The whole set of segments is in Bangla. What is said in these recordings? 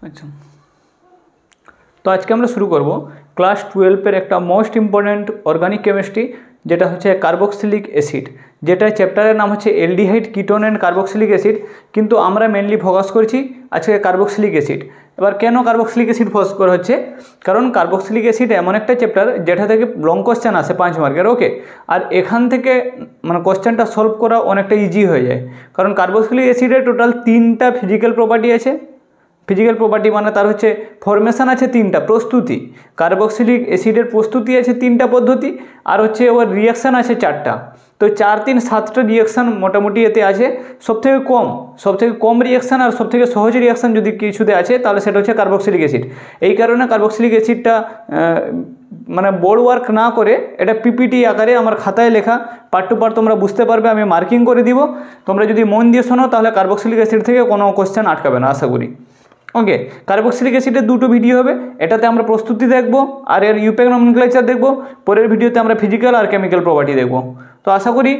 আচ্ছা, তো আজকে আমরা শুরু করব ক্লাস 12-এর একটা মোস্ট ইম্পর্ট্যান্ট অর্গানিক কেমিস্ট্রি, যেটা হচ্ছে কার্বক্সিলিক অ্যাসিড, যেটা চ্যাপ্টারের নাম হচ্ছে aldehyde, ketone and carboxylic acid, কিন্তু আমরা মেনলি ফোকাস করছি আজকে কার্বক্সিলিক অ্যাসিড। এবার কেন কার্বক্সিলিক অ্যাসিড ফোকাস করা হচ্ছে? কারণ কার্বক্সিলিক অ্যাসিড এমন একটা চ্যাপ্টার যেটা থেকে লং কোশ্চেন আসে 5 মার্কের, ওকে। আর এখান থেকে মানে কোশ্চেনটা সলভ করা অনেকটা ইজি হয়ে যায়, কারণ কার্বক্সিলিক অ্যাসিডের টোটাল 3টা ফিজিক্যাল প্রপার্টি আছে। ফিজিক্যাল প্রপার্টি মানে তার হচ্ছে ফরমেশন আছে 3টা, প্রস্তুতি, কার্বক্সিলিক অ্যাসিডের প্রস্তুতি আছে 3টা পদ্ধতি, আর হচ্ছে ওর রিয়াকশান আছে 4টা। তো 4, 3, 7টা রিয়াকশান মোটামুটি এতে আছে। সবথেকে কম রিয়াকশান আর সবথেকে সহজ রিয়াকশান যদি কিছুতে আছে তাহলে সেটা হচ্ছে কার্বক্সিলিক অ্যাসিড। এই কারণে কার্বক্সিলিক অ্যাসিডটা মানে বোর্ড ওয়ার্ক না করে এটা পিপিটি আকারে আমার খাতায় লেখা, পার্ট টু পার্ট তোমরা বুঝতে পারবে, আমি মার্কিং করে দিব। তোমরা যদি মন দিয়ে শোনো তাহলে কার্বক্সিলিক অ্যাসিড থেকে কোনো কোশ্চেন আটকাবে না আশা করি, ওকে। কার্বক্সিলিক অ্যাসিডের 2টো ভিডিও হবে, এটাতে আমরা প্রস্তুতি দেখব আর এর ইউপ্যাক নমেনক্লেচার দেখব। পরের ভিডিওতে আমরা ফিজিক্যাল আর কেমিক্যাল প্রপার্টি দেখব। তো আশা করি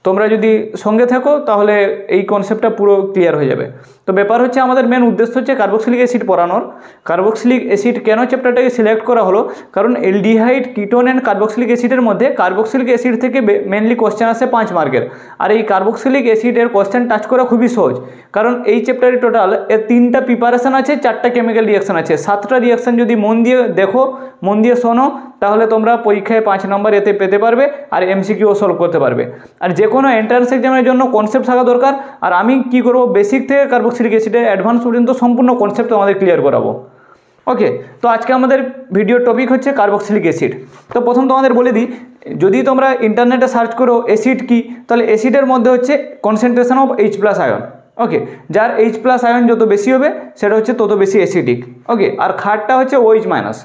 তোমরা যদি সঙ্গে থাকো তাহলে এই কনসেপ্টটা পুরো ক্লিয়ার হয়ে যাবে। তো ব্যাপার হচ্ছে আমাদের মেন উদ্দেশ্য হচ্ছে কার্বক্সিলিক অ্যাসিড পড়ানোর। কার্বক্সিলিক অ্যাসিড কেন চ্যাপ্টারটাকে সিলেক্ট করা হলো? কারণ অ্যালডিহাইড, কিটোন অ্যান্ড কার্বক্সিলিক অ্যাসিডের মধ্যে কার্বক্সিলিক অ্যাসিড থেকে মেনলি কোশ্চেন আসে 5 মার্কের। আর এই কার্বক্সিলিক অ্যাসিডের কোশ্চেন টাচ করা খুবই সহজ, কারণ এই চ্যাপ্টারে টোটাল এর 3টা প্রিপারেশন আছে, 4টা কেমিক্যাল রিয়াকশান আছে, 7টা রিয়াকশান যদি মন দিয়ে দেখো, মন দিয়ে শোনো, তাহলে তোমরা পরীক্ষায় 5 নম্বর এতে পেতে পারবে আর এমসিকিউ সলভ করতে পারবে। আর যে কোনো এন্ট্রান্স এক্সামের জন্য কনসেপ্ট থাকা দরকার। আর আমি কি করব, বেসিক থেকে কার্বক্সিলিক অ্যাসিডের অ্যাডভান্স পর্যন্ত সম্পূর্ণ কনসেপ্ট আমাদের ক্লিয়ার করাবো, ওকে। তো আজকে আমাদের ভিডিও টপিক হচ্ছে কার্বক্সিলিক অ্যাসিড। তো প্রথম তোমাদের বলে দিই, যদি তোমরা ইন্টারনেটে সার্চ করো অ্যাসিড কি, তাহলে অ্যাসিডের মধ্যে হচ্ছে কনসেন্ট্রেশন অফ H+ আয়ন, ওকে। যার H+ আয়ন যত বেশি হবে সেটা হচ্ছে তত বেশি অ্যাসিডিক, ওকে। আর ক্ষারটা হচ্ছে OH-।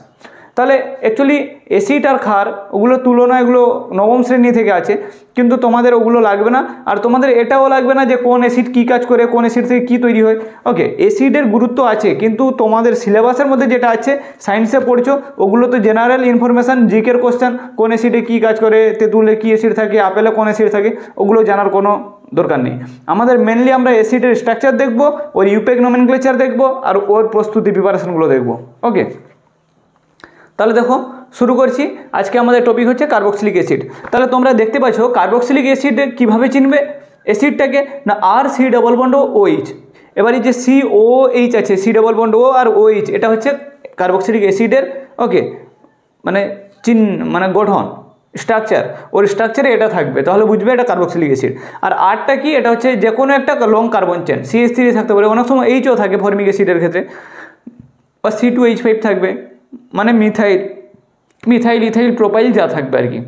তাহলে অ্যাকচুয়ালি অ্যাসিড আর ক্ষার ওগুলোর তুলনা এগুলো নবম শ্রেণী থেকে আছে, কিন্তু তোমাদের ওগুলো লাগবে না। আর তোমাদের এটাও লাগবে না যে কোন অ্যাসিড কী কাজ করে, কোন অ্যাসিড থেকে কী তৈরি হয়, ওকে। অ্যাসিডের গুরুত্ব আছে, কিন্তু তোমাদের সিলেবাসের মধ্যে যেটা আছে সায়েন্সে পড়ছো ওগুলো তো জেনারেল ইনফরমেশান, জিকের কোশ্চেন, কোন অ্যাসিডে কী কাজ করে, তেঁতুলে কী অ্যাসিড থাকে, আপেলে কোন অ্যাসিড থাকে, ওগুলো জানার কোনো দরকার নেই। আমাদের মেনলি আমরা অ্যাসিডের স্ট্রাকচার দেখব, ওর ইউপ্যাক নমেনক্লেচার দেখব, আর ওর প্রস্তুতি প্রিপারেশনগুলো দেখব, ওকে। তাহলে দেখো শুরু করছি। আজকে আমাদের টপিক হচ্ছে কার্বক্সিলিক অ্যাসিড। তাহলে তোমরা দেখতে পাচ্ছ কার্বক্সিলিক অ্যাসিড কীভাবে চিনবে অ্যাসিডটাকে, না R⁻C⁻OH। এবার এই যে COOH আছে, C⁻O আর OH, এটা হচ্ছে কার্বক্সিলিক অ্যাসিডের, ওকে, মানে মানে গঠন, স্ট্রাকচার। ওর স্ট্রাকচারে এটা থাকবে, তাহলে বুঝবে এটা কার্বক্সিলিক অ্যাসিড। আর আরটা কি, এটা হচ্ছে যে কোনো একটা লং কার্বন চেন, CH3 থাকতে পারে, অনেক সময় Hও থাকে ফর্মিক অ্যাসিডের ক্ষেত্রে, বা C2H5 থাকবে, মানে মিথাইল ইথাইল প্রোপাইল যা থাকবে আর কি।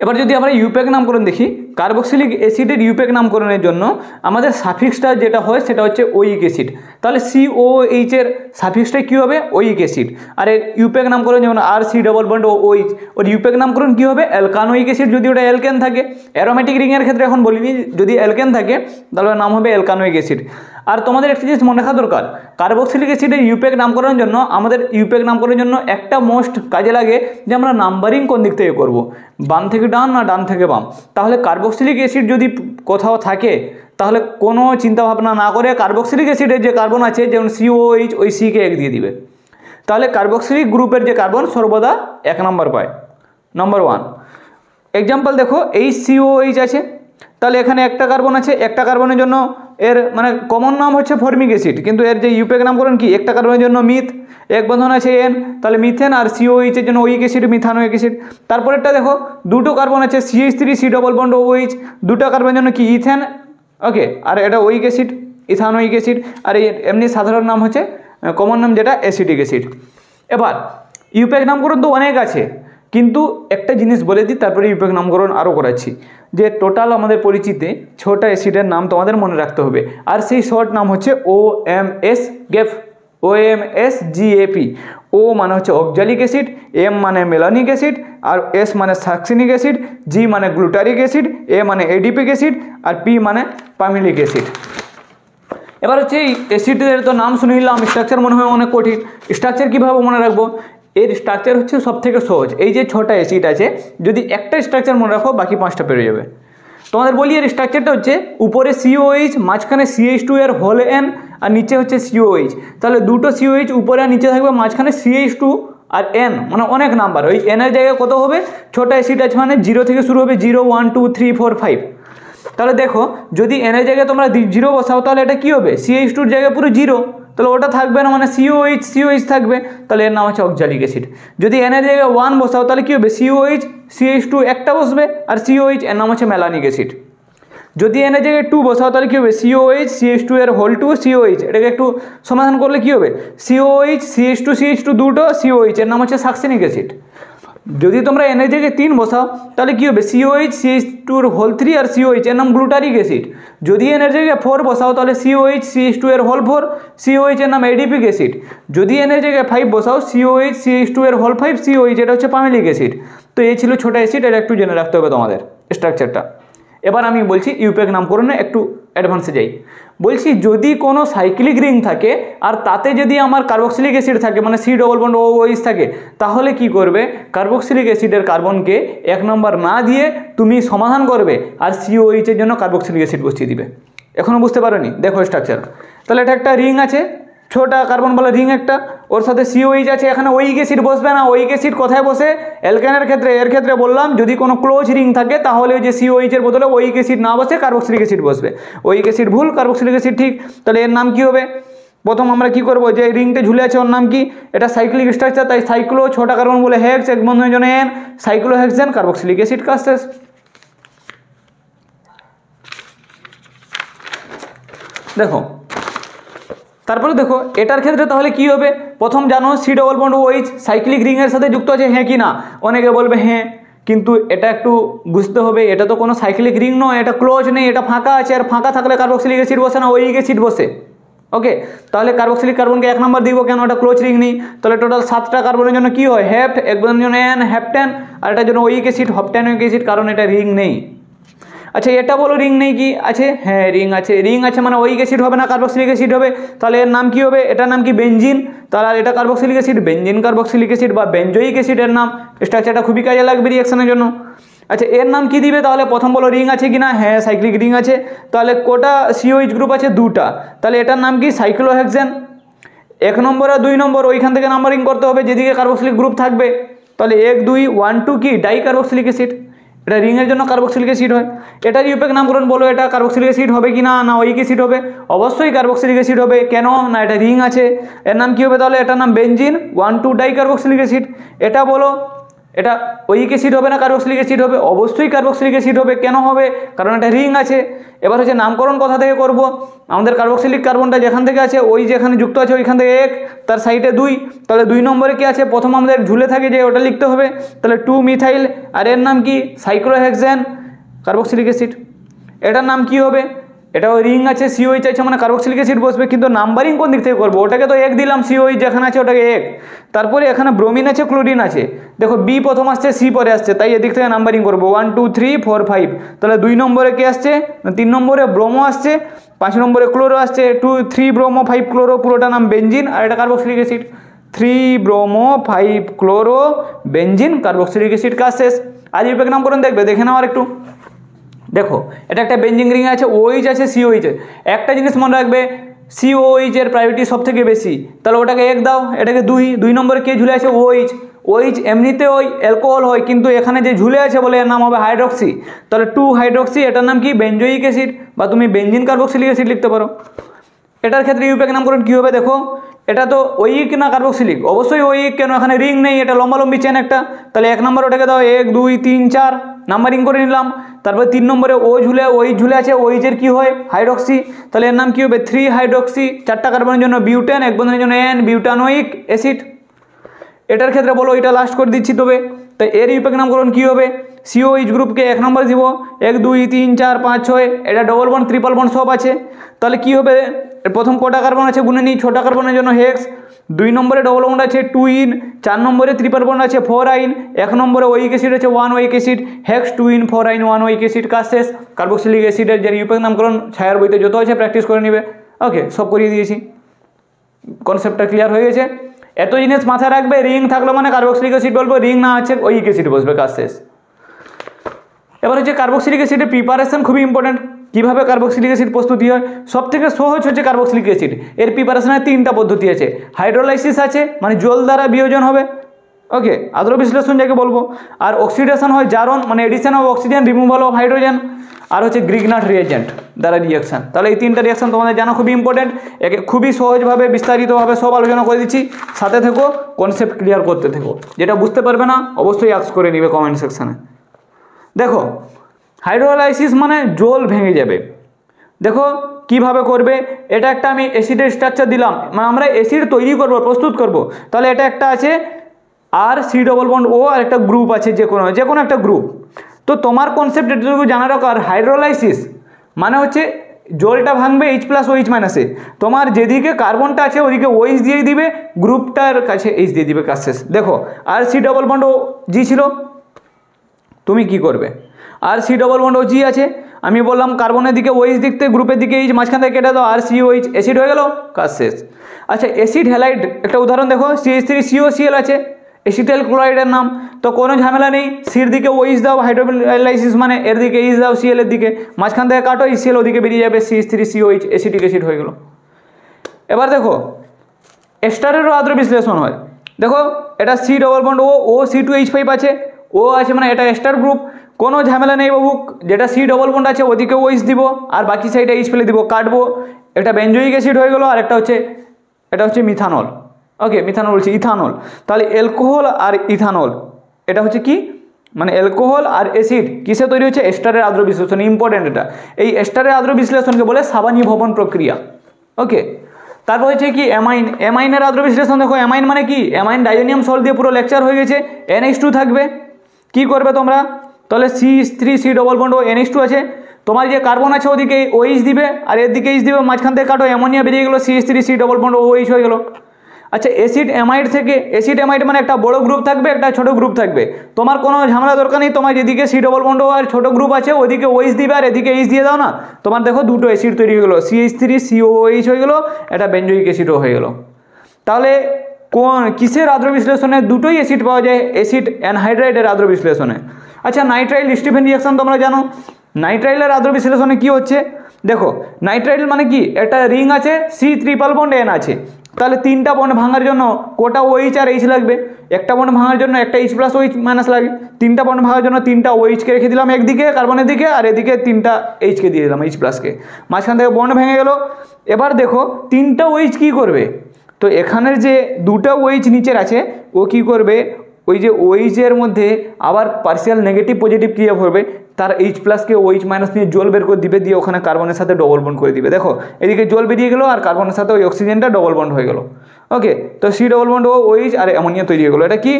এবার যদি আমরা ইউপ্যাক নামকরণ দেখি, কার্বক্সিলিক অ্যাসিডের ইউপ্যাক নামকরণের জন্য আমাদের সাফিক্সটা যেটা হয় সেটা হচ্ছে ওইক অ্যাসিড। তাহলে COOH এর সাফিক্সটা কী হবে, ওইক অ্যাসিড। আর এর ইউপ্যাক নামকরণ যেমন R⁻C⁻OH, ওর ইউপ্যাক নামকরণ কী হবে, অ্যালকানোইক অ্যাসিড। যদি ওটা অ্যালকেন থাকে, অ্যারোমেটিক রিংয়ের ক্ষেত্রে এখন বলিনি, যদি অ্যালকেন থাকে তাহলে নাম হবে অ্যালকানোইক অ্যাসিড। আর তোমাদের একটা জিনিস মনে রাখা দরকার, কার্বক্সিলিক অ্যাসিডের ইউপ্যাক নামকরণের জন্য আমাদের ইউপ্যাক নামকরণের জন্য একটা মোস্ট কাজে লাগে যে আমরা নাম্বারিং কোন দিক থেকে করব, বাম থেকে ডান না ডান থেকে বাম। তাহলে কার্বক্সিলিক অ্যাসিড যদি কোথাও থাকে তাহলে কোনো চিন্তাভাবনা না করে কার্বক্সিলিক অ্যাসিডের যে কার্বন আছে যেমন COOH, ওই C-কে 1 দিয়ে দিবে। তাহলে কার্বক্সিলিক গ্রুপের যে কার্বন সর্বদা 1 নম্বর পায়, নম্বর 1। এক্সাম্পল দেখো, এই COOH আছে, তাহলে এখানে একটা কার্বন আছে, একটা কার্বনের জন্য এর মানে কমন নাম হচ্ছে ফর্মিক অ্যাসিড, কিন্তু এর যে ইউপ্যাক নামকরণ কি, একটা কার্বনের জন্য মিথ, এক বন্ধন আছে N, তাহলে মিথেন। আর COOH এর জন্য ওইক অ্যাসিড, মিথানোইক অ্যাসিড। তারপরেরটা দেখো, 2টো কার্বন আছে, CH3C⁻OH, 2টা কার্বনের জন্য কি, ইথেন, ওকে। আর এটা ওইক অ্যাসিড, ইথানোইক অ্যাসিড। আর এই এমনি সাধারণ নাম হচ্ছে কমন নাম যেটা অ্যাসিডিক অ্যাসিড। এবার ইউপ্যাক নামকরণ তো অনেক আছে, কিন্তু একটা জিনিস বলে দিই তারপরে ইউপ্যাক নামকরণ আরও করাচ্ছি, যে টোটাল আমাদের পরিচিতে 6টা অ্যাসিডের নাম তোমাদের মনে রাখতে হবে। আর সেই শর্ট নাম হচ্ছে OMSGAP। ও মানে হচ্ছে অক্সালিক অ্যাসিড, M মানে মেলানিক অ্যাসিড, আর S মানে সাকসিনিক অ্যাসিড, G মানে গ্লুটারিক অ্যাসিড, A মানে এডিপিক অ্যাসিড, আর P মানে পামিলিক অ্যাসিড। এবার হচ্ছে এই অ্যাসিডের তো নাম শুনে নিলাম, স্ট্রাকচার মনে হয় অনেক কঠিন। স্ট্রাকচার কীভাবে মনে রাখবো, এর স্ট্রাকচার হচ্ছে সবথেকে সহজ। এই যে 6টা অ্যাসিড আছে, যদি একটা স্ট্রাকচার মনে রাখো বাকি 5টা পেরে যাবে। তোমাদের বলি এর স্ট্রাকচারটা হচ্ছে উপরে COH, মাঝখানে CH2 এর হোল N, আর নিচে হচ্ছে COH। তাহলে দুটো COH উপরে আর নিচে থাকবে, মাঝখানে CH2 আর N, মানে অনেক নাম্বার। ওই N এর জায়গায় কত হবে, ছোট অ্যাসিড আছে মানে 0 থেকে শুরু হবে, 0 1 2 3 4 5। তাহলে দেখো যদি N এর জায়গায় তোমরা 0 বসাও তাহলে এটা কি হবে, CH2 এর জায়গায় পুরো 0, তাহলে ওটা থাকবে না, মানে COH থাকবে, তাহলে এর নাম হচ্ছে অক্সালিক অ্যাসিড। যদি N এর জায়গায় 1 বসাও তাহলে কি হবে, COH CH2 একটা বসবে, আর COH এর নাম হচ্ছে ম্যালানিক অ্যাসিড। যদি N এর জায়গায় 2 বসাও তাহলে কি হবে, COH CH2 এর হোল 2 COH। এটাকে একটু সমাধান করলে কি হবে, COH CH2 দুটো COH, এর নাম হচ্ছে সাকসিনিক অ্যাসিড। যদি তোমরা N এর জায়গায় 3 বসাও তাহলে কি হবে, COH CH2 এর হোল 3 আর COH, এর নাম গ্লুটারিক অ্যাসিড। যদি N এর জায়গায় 4 বসাও তাহলে COH CH2 এর হোল 4 COH, এর নাম এডিপিক অ্যাসিড। যদি N এর জায়গায় 5 বসাও COH CH2 এর হোল 5 COH, এটা হচ্ছে পামিলিক অ্যাসিড। তো এই ছিল ছোট অ্যাসিড, এটা একটু জেনে রাখতে হবে তোমাদের স্ট্রাকচারটা। এবার আমি বলছি ইউপ্যাক নামকরণে একটু অ্যাডভান্সে যাই। বলছি যদি কোনো সাইক্লিক রিং থাকে আর তাতে যদি আমার কার্বক্সিলিক অ্যাসিড থাকে, মানে C ডবল বন্ড OH থাকে, তাহলে কি করবে, কার্বক্সিলিক অ্যাসিডের কার্বনকে 1 নম্বর না দিয়ে তুমি সমাধান করবে আর COH এর জন্য কার্বক্সিলিক অ্যাসিড বসিয়ে দিবে। এখনও বুঝতে পারোনি? দেখো স্ট্রাকচার। তাহলে এটা একটা রিং আছে, ছোটা কার্বন বলা রিং একটা, ওর সাথে COH আছে, এখানে ওইক অ্যাসিড বসবে না। ওইক অ্যাসিড কোথায় বসে, অ্যালকেনের ক্ষেত্রে। এর ক্ষেত্রে বললাম যদি কোনো ক্লোজ রিং থাকে তাহলে ওই যে COH এর বদলে ওইক অ্যাসিড না বসে কার্বক্সিলিক অ্যাসিড বসবে। ওইক অ্যাসিড ভুল, কার্বক্সিলিক অ্যাসিড ঠিক। তাহলে এর নাম কি হবে, প্রথম আমরা কি করব, যে রিংটা ঝুলে আছে ওর নাম কি, এটা সাইক্লিক স্ট্রাকচার, তাই সাইক্লো ছোটা কার্বন বলে হেক্স, এক বন্ধনের জন্য N, সাইক্লোহেক্সেন, কার্বক্সিলিক অ্যাসিড, কাজ শেষ। দেখো তারপরে দেখো এটার ক্ষেত্রে তাহলে কি হবে, প্রথম জানো C double bond OH cyclic রিংয়ের সাথে যুক্ত আছে, হ্যাঁ কি না? অনেকে বলবে হ্যাঁ, কিন্তু এটা একটু বুঝতে হবে, এটা তো কোনো সাইক্লিক রিং নয়, এটা ক্লোজ নেই, এটা ফাঁকা আছে। আর ফাঁকা থাকলে কার্বক্সিলিক অ্যাসিড বসে না, ওইক অ্যাসিড বসে। ওকে, তাহলে কার্বক্সিলিক কার্বনকে 1 নম্বর দিব কেন, এটা ক্লোজ রিং নেই। তাহলে টোটাল 7টা কার্বনের জন্য কি হয়, হেপ্ট, এক বন্ধনের জন্য N, হেপ্টেন, আর এটার জন্য ওইক অ্যাসিড, হপটেনিক অ্যাসিড, কারণ এটা রিং নেই। আচ্ছা এটা বলো রিং নেই কি আছে, হ্যাঁ রিং আছে। রিং আছে মানে ওইক অ্যাসিড হবে না, কার্বক্সিলিক অ্যাসিড হবে। তাহলে এর নাম কি হবে, এটার নাম কি বেনজিন। তাহলে এটা carboxylic acid, benzene carboxylic acid বা বেনজোইক অ্যাসিডের নাম। স্ট্রাকচারটা খুবই কাজে লাগবে রিঅ্যাকশনের জন্য। আচ্ছা এর নাম কি দিবে, তাহলে প্রথম বলো রিং আছে কি না, হ্যাঁ সাইক্লিক রিং আছে। তাহলে কোটা COH গ্রুপ আছে, 2টা। তাহলে এটার নাম কি, সাইক্লোহেক্সেন। 1 নম্বর আর 2 নম্বর ওইখান থেকে নাম্বারিং করতে হবে, যেদিকে কার্বক্সিলিক গ্রুপ থাকবে। তাহলে 1 2 1 2 কি, ডাই কার্বক্সিলিক অ্যাসিড। এটা রিংয়ের জন্য কার্বক্সিলিক অ্যাসিড হয়। এটার ইউপ্যাক নামকরণ বলো, এটা কার্বক্সিলিক অ্যাসিড হবে কি না, না ওইক অ্যাসিড হবে? অবশ্যই কার্বক্সিলিক অ্যাসিড হবে, কেন না এটা রিং আছে। এর নাম কি হবে তাহলে, এটার নাম বেনজিন 1 2 ডাই কার্বক্সিলিক অ্যাসিড। এটা বলো এটা ওইক অ্যাসিড হবে না কার্বক্সিলিক অ্যাসিড হবে? অবশ্যই কার্বক্সিলিক অ্যাসিড হবে, কেন হবে, কারণ এটা রিং আছে। এবার হচ্ছে নামকরণ কোথা থেকে করব, আমাদের কার্বক্সিলিক কার্বনটা যেখান থেকে আছে, ওই যেখানে যুক্ত আছে ওইখান থেকে 1, তার সাইডে 2। তাহলে 2 নম্বরে কি আছে, প্রথম আমাদের ঝুলে থাকে যে ওটা লিখতে হবে। তাহলে 2 মিথাইল, আর এর নাম কি, সাইক্লোহেক্সেন কার্বক্সিলিক অ্যাসিড। এটার নাম কি হবে, এটা ওই রিং আছে, COH আছে মানে কার্বক্সিলিক অ্যাসিড বসবে, কিন্তু নাম্বারিং কোন দিক থেকে করবো, ওটাকে তো 1 দিলাম, COH যেখানে আছে ওটাকে 1। তারপরে এখানে ব্রোমিন আছে, ক্লোরিন আছে। দেখো B প্রথম আসছে, C পরে আসছে, তাই এদিক থেকে নাম্বারিং করবো 1 2 3 4 5। তাহলে 2 নম্বরে কে আসছে, 3 নম্বরে ব্রোমো আসছে, 5 নম্বরে ক্লোরো আসছে, 2 3 ব্রোমো 5 ক্লোরো, পুরোটা নাম বেনজিন, আর এটা carboxylic acid. 3 bromo 5 chloro benzene carboxylic acid, কাজ শেষ। আর ইউপ্যাক নামকরণ দেখবে, দেখে নাও আর একটু। দেখো এটা একটা বেনজিন রিং আছে, OH আছে, COH। একটা জিনিস মনে রাখবে, COH এর প্রায়োরিটি সব থেকে বেশি, তাহলে ওটাকে 1 দাও, এটাকে 2। 2 নম্বরে কে ঝুলে আছে, OH। OH এমনিতে ওই অ্যালকোহল হয়, কিন্তু এখানে যে ঝুলে আছে বলে এর নাম হবে হাইড্রক্সি। তাহলে 2 হাইড্রক্সি, এটার নাম কি, বেনজোইক অ্যাসিড, বা তুমি বেনজিন কার্বক্সিলিক অ্যাসিড লিখতে পারো। এটার ক্ষেত্রে ইউপ্যাক নামকরণ কী হবে, দেখো এটা তো ওইক না কার্বক্সিলিক, অবশ্যই ওইক, কেন এখানে রিং নেই, এটা লম্বালম্বি চেন একটা। তাহলে 1 নম্বর ওটাকে দাও 1 2 3 4 নাম্বারিং করে নিলাম। তারপরে 3 নম্বরে OH ঝুলে আছে, OH এর কী হয়, হাইড্রক্সি। তাহলে এর নাম কী হবে, 3 হাইড্রক্সি, 4টা কার্বনের জন্য বিউটেন, এক বন্ধনের জন্য N, বিউটানোইক অ্যাসিড। এটার ক্ষেত্রে বলো, এটা লাস্ট করে দিচ্ছি তবে। তাই এর ইউপ্যাক নামকরণ কী হবে, COH গ্রুপকে 1 নম্বর দিব, 1 2 3 4 5 6, এটা ডবল বন্ড ট্রিপল বন্ড সব আছে। তাহলে কি হবে, প্রথম কটা কার্বন আছে গুনে নিই, 6টা কার্বনের জন্য হেক্স। 2 নম্বরে ডবল বন্ড আছে 2 ইন, 4 নম্বরে ট্রিপল বন্ড আছে 4 আইন, 1 নম্বরে ওইক অ্যাসিড আছে 1 ওইক অ্যাসিড, হেক্স 2 ইন 4 আইন 1 ওইক অ্যাসিড, কাজ শেষ। কার্বক্সিলিক অ্যাসিডের যে ইউপ্যাক নামকরণ ছায়ার বইতে যত আছে প্র্যাকটিস করে নিবে। ওকে, সব করিয়ে দিয়েছি, কনসেপ্টটা ক্লিয়ার হয়ে গেছে। এত জিনিস মাথায় রাখবে, রিং থাকলো মানে কার্বক্সিলিক অ্যাসিড বলবো, রিং না আছে ওইক অ্যাসিড বসবে, কাজ শেষ। এবার হচ্ছে কার্বক্সিলিক অ্যাসিডের প্রিপারেশন খুবই ইম্পর্টেন্ট। কীভাবে কার্বক্সিলিক অ্যাসিড প্রস্তুতি হয়? সবথেকে সহজ হচ্ছে কার্বক্সিলিক অ্যাসিড। এর প্রিপারেশনের 3টা পদ্ধতি আছে। হাইড্রোলাইসিস আছে, মানে জল দ্বারা বিয়োজন হবে, ওকে, আদ্র বিশ্লেষণ যাকে বলবো। আর অক্সিডেশন হয় জারণ, মানে addition of oxygen, removal of hydrogen. আর হচ্ছে গ্রিগনাট রিয়েজেন্ট দ্বারা রিয়াকশান। তাহলে এই 3টা রিয়াকশান তোমাদের জানা খুবই ইম্পর্টেন্ট। একে খুবই সহজভাবে বিস্তারিতভাবে সব আলোচনা করে দিচ্ছি, সাথে থেকো, কনসেপ্ট ক্লিয়ার করতে থেকো। যেটা বুঝতে পারবে না অবশ্যই আস্ক করে নিবে কমেন্ট সেকশানে। দেখো, হাইড্রোলাইসিস মানে জল ভেঙে যাবে। দেখো কিভাবে করবে, এটা একটা আমি অ্যাসিডের স্ট্রাকচার দিলাম, মানে আমরা অ্যাসিড তৈরি করব, প্রস্তুত করব। তাহলে এটা একটা আছে R⁻ আর একটা গ্রুপ আছে, যে কোনো একটা গ্রুপ। তো তোমার কনসেপ্ট এটুকু জানা দরকার, হাইড্রোলাইসিস মানে হচ্ছে জলটা ভাঙবে H+OH-এ, তোমার যেদিকে কার্বনটা আছে ওদিকে OH দিয়ে দিবে, গ্রুপটার কাছে H দিয়ে দিবে, কাজ শেষ। দেখো R⁻G ছিল, তুমি কি করবে, R⁻G আছে, আমি বললাম কার্বনের দিকে OH দিকতে, গ্রুপের দিকে H, মাঝখান থেকে কেটে দাও, RCOH, অ্যাসিড হয়ে গেল, কাজ শেষ। আচ্ছা, অ্যাসিড হ্যালাইড একটা উদাহরণ দেখো, CH3COCl আছে, অ্যাসিটাইল ক্লোরাইডের নাম। তো কোনো ঝামেলা নেই, সির দিকে OH দাও, হাইড্রোলাইসিস মানে এর দিকে H দাও, Cl এর দিকে, মাঝখান থেকে কাটো, HCl ওদিকে বেরিয়ে যাবে, CH3COH, অ্যাসিটিক অ্যাসিড হয়ে গেল। এবার দেখো এস্টারেরও আদ্র বিশ্লেষণ হয়। দেখো এটা C⁻O C2H5 আছে, ও আছে, মানে এটা এস্টার গ্রুপ। কোনো ঝামেলা নেই বাবু, যেটা C⁻ আছে ওদিকে OH দিব, আর বাকি সাইডে H ফেলে দিব, কাটবো, এটা বেঞ্জোইক অ্যাসিড হয়ে গেল। আর একটা হচ্ছে, এটা হচ্ছে মিথানল, ওকে, মিথানল বলছি, ইথানল। তাহলে অ্যালকোহল আর ইথানল, এটা হচ্ছে কি, মানে অ্যালকোহল আর অ্যাসিড কিসে তৈরি হচ্ছে, এস্টারের আদ্র বিশ্লেষণ। ইম্পর্টেন্ট এটা, এই এস্টারের আদ্র বিশ্লেষণকে বলে সাবানীভবন প্রক্রিয়া, ওকে। তারপর হচ্ছে কি অ্যামাইন, অ্যামাইনের আদ্র বিশ্লেষণ। দেখো অ্যামাইন মানে কি, অ্যামাইন ডাইজোনিয়াম সল্ট দিয়ে পুরো লেকচার হয়ে গেছে, NH2 থাকবে। কি করবে তোমরা, তাহলে C3C⁻O NH2 আছে, তোমার যে কার্বন আছে ওদিকে OH দিবে, আর এর দিকে H দিবে, মাঝখান থেকে কাটো, অ্যামোনিয়া বেরিয়ে গেলো, CH3C⁻OH হয়ে গেল। আচ্ছা, অ্যাসিড অ্যামাইড থেকে, অ্যাসিড অ্যামাইড মানে একটা বড় গ্রুপ থাকবে, একটা ছোট গ্রুপ থাকবে। তোমার কোনো ঝামেলা দরকার নেই, তোমার যেদিকে C⁻O আর ছোট গ্রুপ আছে ওদিকে OH দিবে, আর এদিকে H দিয়ে দাও না, তোমার দেখো দুটো অ্যাসিড তৈরি হয়ে গেলো, CH3COOH হয়ে গেলো, এটা বেঞ্জোইক অ্যাসিডও হয়ে গেল। তাহলে কোন কিসের আদ্র বিশ্লেষণে দুটোই অ্যাসিড পাওয়া যায়, অ্যাসিড অ্যানহাইড্রাইডের আদ্র বিশ্লেষণে। আচ্ছা, নাইট্রাইল স্টিফেন রিঅ্যাকশন তোমরা জানো, নাইট্রাইলের আদ্র বিশ্লেষণে কি হচ্ছে, দেখো নাইট্রাইল মানে কি, একটা রিং আছে, C⁻N আছে, তাহলে 3টা বন্ড ভাঙার জন্য কোটা OH আর H লাগবে, একটা বন্ড ভাঙার জন্য একটা H+OH- লাগে, 3টা বন্ড ভাঙার জন্য 3টা OH-কে রেখে দিলাম একদিকে কার্বনের দিকে, আর এদিকে 3টা H-কে দিয়ে দিলাম, H+কে, মাঝখান থেকে বন্ড ভেঙে গেল। এবার দেখো 3টা OH কি করবে, তো এখানের যে 2টা OH নিচের আছে ও কি করবে, ওই যে OH-এর মধ্যে আবার পার্সিয়াল নেগেটিভ পজিটিভ ক্রিয়া করবে, তার H+কে OH- নিয়ে জল বের করে দিবে, দিয়ে ওখানে কার্বনের সাথে ডবল বন্ড করে দিবে। দেখো এদিকে জল বেরিয়ে গেলো, আর কার্বনের সাথে ওই অক্সিজেনটা ডবল বন্ড হয়ে গেল, ওকে। তো C⁻OH আর অ্যামোনিয়া তৈরি হয়ে গেলো। এটা কি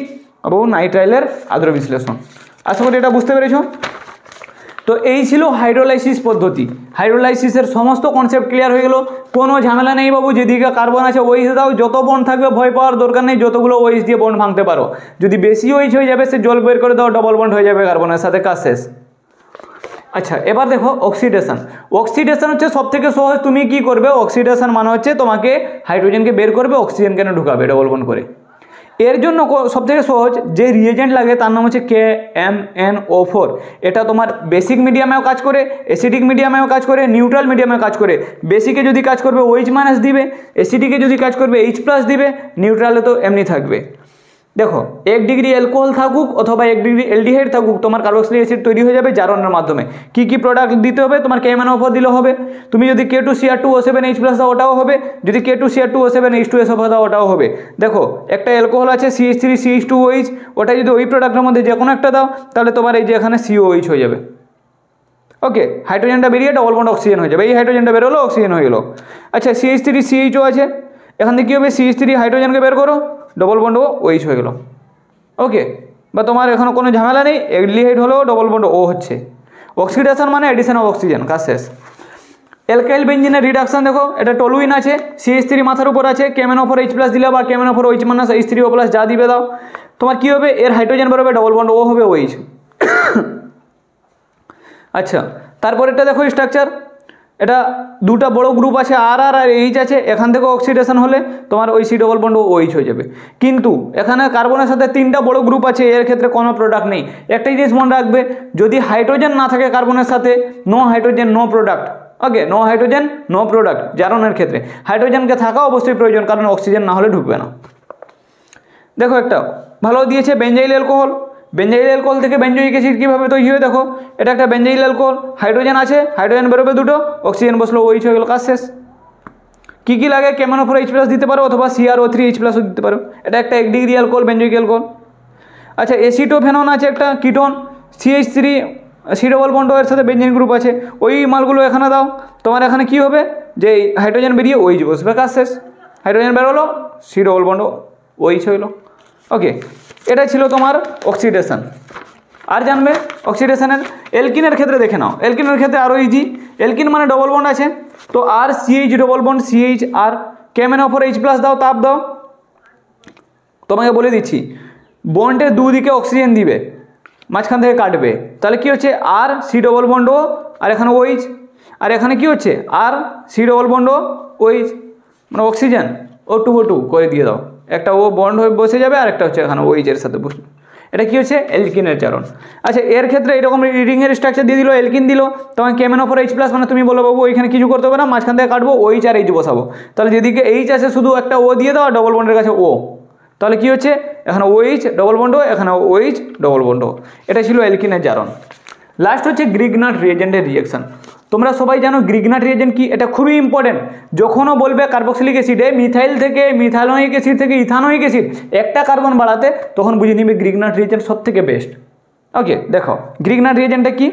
বাবু, নাইট্রাইলের আদ্র বিশ্লেষণ। আশা করি এটা বুঝতে পেরেছো। তো এই ছিল হাইড্রোলাইসিস পদ্ধতি। হাইড্রোলাইসিসের সমস্ত কনসেপ্ট ক্লিয়ার হয়ে গেল, কোনো ঝামেলা নেই বাবু, যেদিকে কার্বন আছে OH দাও, যত বন্ড থাকবে ভয় পাওয়ার দরকার নেই, যতগুলো OH দিয়ে বন্ড ভাঙতে পারো। যদি বেশি OH হয়ে যাবে, সে জল বের করে দাও, ডবল বন্ড হয়ে যাবে কার্বনের সাথে, কাজ শেষ। আচ্ছা, এবার দেখো অক্সিডেশন। অক্সিডেশন হচ্ছে সব থেকে সহজ। তুমি কি করবে, অক্সিডেশন মানে হচ্ছে তোমাকে হাইড্রোজেনকে বের করবে, অক্সিজেনকে ঢুকাবে ডবল বন্ড করে। এর জন্য সবথেকে সহজ যে রিয়েজেন্ট লাগে তার নাম হচ্ছে KMnO4। এটা তোমার বেসিক মিডিয়ামেও কাজ করে, অ্যাসিডিক মিডিয়ামেও কাজ করে, নিউট্রাল মিডিয়ামেও কাজ করে। বেসিকে যদি কাজ করবে OH- দিবে, অ্যাসিডিকে যদি কাজ করবে H+ দিবে, নিউট্রালে তো এমনি থাকবে। দেখো 1 ডিগ্রি অ্যালকোহল থাকুক অথবা 1 ডিগ্রি অ্যালডিহাইড থাকুক, তোমার কার্বক্সিলিক অ্যাসিড তৈরি হয়ে যাবে জারণের মাধ্যমে। কি কি প্রোডাক্ট দিতে হবে, তোমার KMnO4 দিলে হবে। তুমি যদি K2Cr2O7H+ দাও ওটাও হবে, যদি K2Cr2O7H2SO দাও ওটাও হবে। দেখো একটা অ্যালকোহল আছে CH3CH2OH, ওটা যদি ওই প্রোডাক্টের মধ্যে যে কোনো একটা দাও, তাহলে তোমার এই যে এখানে COH হয়ে যাবে, ওকে। হাইড্রোজেনটা বেরিয়ে ডবল বন্ড অক্সিজেন হয়ে যাবে, এই হাইড্রোজেনটা বেরোলো, অক্সিজেন হয়ে গেলো। আচ্ছা, CH3CHO আছে, এখান থেকে কী হবে, CH3 হাইড্রোজেনকে বের করো, ডবল বন্ড OH হয়ে গেলো, ওকে। বা তোমার এখানে কোনো ঝামেলা নেই, অ্যালডিহাইড হলেও ডবল বন্ড O হচ্ছে। অক্সিডেশন মানে এডিশন অফ অক্সিজেন, কাজ শেষ। অ্যালকাইল বেঞ্জিনের রিডাকশন দেখো, এটা টলুইন আছে, CH3 মাথার উপর আছে, KMnO4H+ দিলে বা KMnO4OH- যা দিবে দাও, তোমার কী হবে, এর হাইড্রোজেন বেরোবে, ডবল বন্ড O হবে, OH। আচ্ছা, তারপর এটা দেখো স্ট্রাকচার, এটা দুটা বড় গ্রুপ আছে আর আর এইচ আছে, এখান থেকে অক্সিডেশন হলে তোমার ওই সি ডবল বন্ড ওইচ হয়ে যাবে। কিন্তু এখানে কার্বনের সাথে তিনটা বড় গ্রুপ আছে, এর ক্ষেত্রে কোনো প্রোডাক্ট নেই। একটাই জিনিস মনে রাখবে, যদি হাইড্রোজেন না থাকে কার্বনের সাথে, নো হাইড্রোজেন নো প্রোডাক্ট। ওকে, নো হাইড্রোজেন নো প্রোডাক্ট। জারণের ক্ষেত্রে হাইড্রোজেনকে থাকা অবশ্যই প্রয়োজন, কারণ অক্সিজেন না হলে ঢুকবে না। দেখো একটা ভালো দিয়েছে বেঞ্জাইল অ্যালকোহল। বেঞ্জাইল অ্যালকোহল থেকে বেঞ্জয়িক অ্যাসিড কীভাবে তৈরি হয় দেখো, এটা একটা বেঞ্জাইল অ্যালকোহল, হাইড্রোজেন আছে, হাইড্রোজেন বেরোবে দুটো, অক্সিজেন বসলো, ওইচ হয়ে গেল, কাজ শেষ। কী কী লাগে, KMnO4 H+ দিতে পারো অথবা CrO3 H+ দিতে পারো। এটা একটা 1 ডিগ্রি অ্যালকোহল, বেঞ্জয়িক অ্যালকোহল। আচ্ছা, এসিটোফেনন আছে একটা ketone, CH3 C double bond এর সাথে বেঞ্জিন গ্রুপ আছে, ওই মালগুলো এখানে দাও, তোমার এখানে কি হবে যে হাইড্রোজেন বেরিয়ে ওইচ বসবে, কাজ শেষ। হাইড্রোজেন বেরোলো, সি ডবল বন্ড ওইচ হইল। ওকে, এটা ছিল তোমার অক্সিডেশন। আর জানবে অক্সিডেশনের এলকিনের ক্ষেত্রে দেখে নাও, এলকিনের ক্ষেত্রে আরও ইজি। এলকিন মানে ডবল বন্ড আছে, তো আর CH ডবল বন্ড CH আর KMnO4 H+ দাও, তাপ দাও। তোমাকে বলে দিচ্ছি, বন্ডের দুদিকে অক্সিজেন দিবে, মাঝখান থেকে কাটবে, তাহলে কি হচ্ছে আর সি ডবল বন্ড ও, আর এখানে ওইচ, আর এখানে কি হচ্ছে আর সি ডবল বন্ড ও ওইচ, মানে অক্সিজেন O2O2 করে দিয়ে দাও, একটা ও বন্ড হয়ে বসে যাবে, আর একটা হচ্ছে এখানে ওইচের সাথে বসবে। এটা কি হচ্ছে এলকিনের চারণ। আচ্ছা, এর ক্ষেত্রে এরকম রিডিংয়ের স্ট্রাকচার দিয়ে দিল, এলকিন দিল, তখন KMnO4 H+ মানে তুমি বলো বাবু ওইখানে কিছু করতে হবে না, মাঝখান থেকে কাটবো, ওইচ আর এইচ বসাবো। তাহলে যেদিকে এইচ আছে শুধু একটা ও দিয়ে দাও, আর ডবল বন্ডের কাছে ও, তাহলে কি হচ্ছে এখানে ওইচ ডবল বন্ড, এখানে ওইচ ডবল বন্ড। এটা ছিল এলকিনের জারণ। লাস্ট হচ্ছে গ্রিগনাট রিয়েজেন্টের রিয়েকশন। তোমরা সবাই জানো গ্রিগনাট রিয়েজেন্ট কি, এটা খুবই ইম্পর্টেন্ট। যখনও বলবে কার্বক্সিলিক অ্যাসিডে মিথাইল থেকে মিথাইলোনিক অ্যাসিড থেকে ইথানোয়িক অ্যাসিড একটা কার্বন বাড়াতে, তখন বুঝে নিবে গ্রিগনাট রিয়েজেন্ট সব থেকে বেস্ট। ওকে, দেখো গ্রিগনাট রিয়েজেন্টটা কি,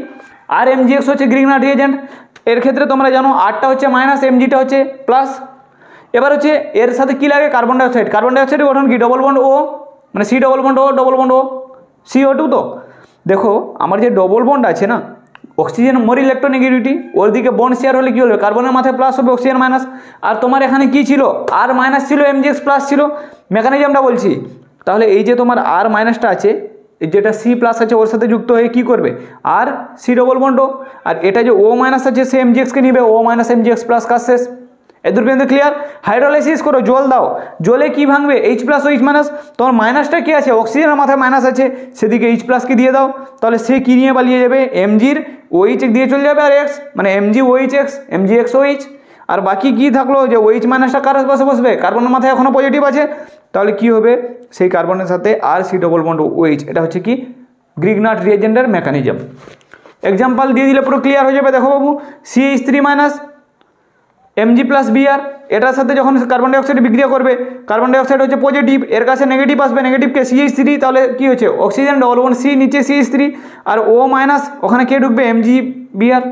আর MgX হচ্ছে গ্রিগনাট রিয়েজেন্ট। এর ক্ষেত্রে তোমরা জানো আরটা হচ্ছে মাইনাস, Mgটা হচ্ছে প্লাস। এবার হচ্ছে এর সাথে কি লাগে, কার্বন ডাইঅক্সাইড। কার্বন ডাইঅক্সাইডের গঠন কি, ডবল বন্ড ও, মানে সি ডবল বন্ড ও ডবল বন্ড ও, CO2। তো দেখো আমার যে ডবল বন্ড আছে না, অক্সিজেন মোর ইলেকট্রোনেগেটিভিটি, ওর দিকে বন্ড শেয়ার হলে কী হবে, কার্বনের মাথায় প্লাস হবে, অক্সিজেন মাইনাস। আর তোমার এখানে কি ছিল, আর মাইনাস ছিল, MgX প্লাস ছিল। মেকানিজমটা বলছি, তাহলে এই যে তোমার আর মাইনাসটা আছে, যেটা সি প্লাস আছে ওর সাথে যুক্ত হয়ে কি করবে, আর সি ডবল বন্ড ও, আর এটা যে ও মাইনাস আছে সে MgXকে নিবে, ও মাইনাস MgX প্লাস, কাজ শেষ। এদের পর্যন্ত ক্লিয়ার। হাইড্রোলাইসিস করো, জল দাও, জলে কি ভাঙবে, H+ OH মাইনাস, তোমার মাইনাসটা কি আছে, অক্সিজেনের মাথায় মাইনাস আছে, সেদিকে H+ কি দিয়ে দাও, তাহলে সে কি নিয়ে পালিয়ে যাবে, Mgর OH দিয়ে চলে যাবে, আর X মানে MgOH MgX OH। আর বাকি কি থাকলো, যে OH মাইনাসটা কার পাশে বসবে, কার্বনের মাথায় এখনও পজিটিভ আছে, তাহলে কি হবে, সেই কার্বনের সাথে আর সি ডবল বন্ড OH। এটা হচ্ছে কি গ্রিগনাট রিয়েজেন্টের মেকানিজম। এক্সাম্পল দিয়ে দিলে পুরো ক্লিয়ার হয়ে যাবে। দেখো বাবু, CH3 minus Mg plus Br, এটার সাথে যখন কার্বন ডাইঅক্সাইড বিক্রিয়া করবে, কার্বন ডাইঅক্সাইড হচ্ছে পজিটিভ, এর কাছে নেগেটিভ আসবে, নেগেটিভকে CH3, তাহলে কি হচ্ছে অক্সিজেন ডবল বন্ড সি, নিচে CH3, আর ও মাইনাস, ওখানে কে ঢুকবে, MgBr।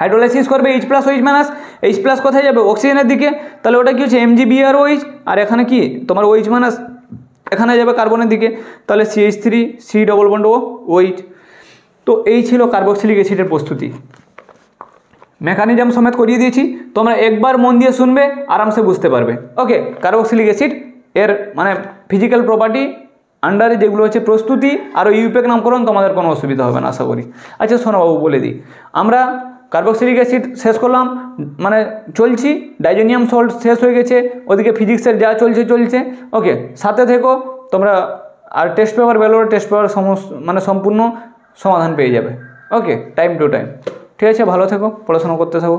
হাইড্রোলাইসিস করবে H+ OH মাইনাস, H+ কোথায় যাবে, অক্সিজেনের দিকে, তাহলে ওটা কি হচ্ছে MgBr OH, আর এখানে কি তোমার OH মাইনাস এখানে যাবে কার্বনের দিকে, তাহলে CH3 সি ডবল বন্ড ও OH। তো এই ছিল কার্বক্সিলিক অ্যাসিডের প্রস্তুতি। মেকানিজম সমেত করিয়ে দিয়েছি, তোমরা একবার মন দিয়ে শুনবে, আরামসে বুঝতে পারবে। ওকে, কার্বক্সিলিক অ্যাসিড এর মানে ফিজিক্যাল প্রপার্টি আন্ডারে যেগুলো হচ্ছে প্রস্তুতি আর ইউপেক নামকরণ, তোমাদের কোনো অসুবিধা হবে না আশা করি। আচ্ছা শোনো বাবু, বলে দিই, আমরা কার্বক্সিলিক অ্যাসিড শেষ করলাম, মানে চলছি, ডাইজোনিয়াম সল্ট শেষ হয়ে গেছে, ওদিকে ফিজিক্সের যা চলছে। ওকে, সাথে থেকো তোমরা, আর টেস্ট পেপার বেরোলে টেস্ট পেপার মানে সম্পূর্ণ সমাধান পেয়ে যাবে। ওকে, টাইম টু টাইম। ঠিক আছে, ভালো থেকো, পড়াশোনা করতে থাকো।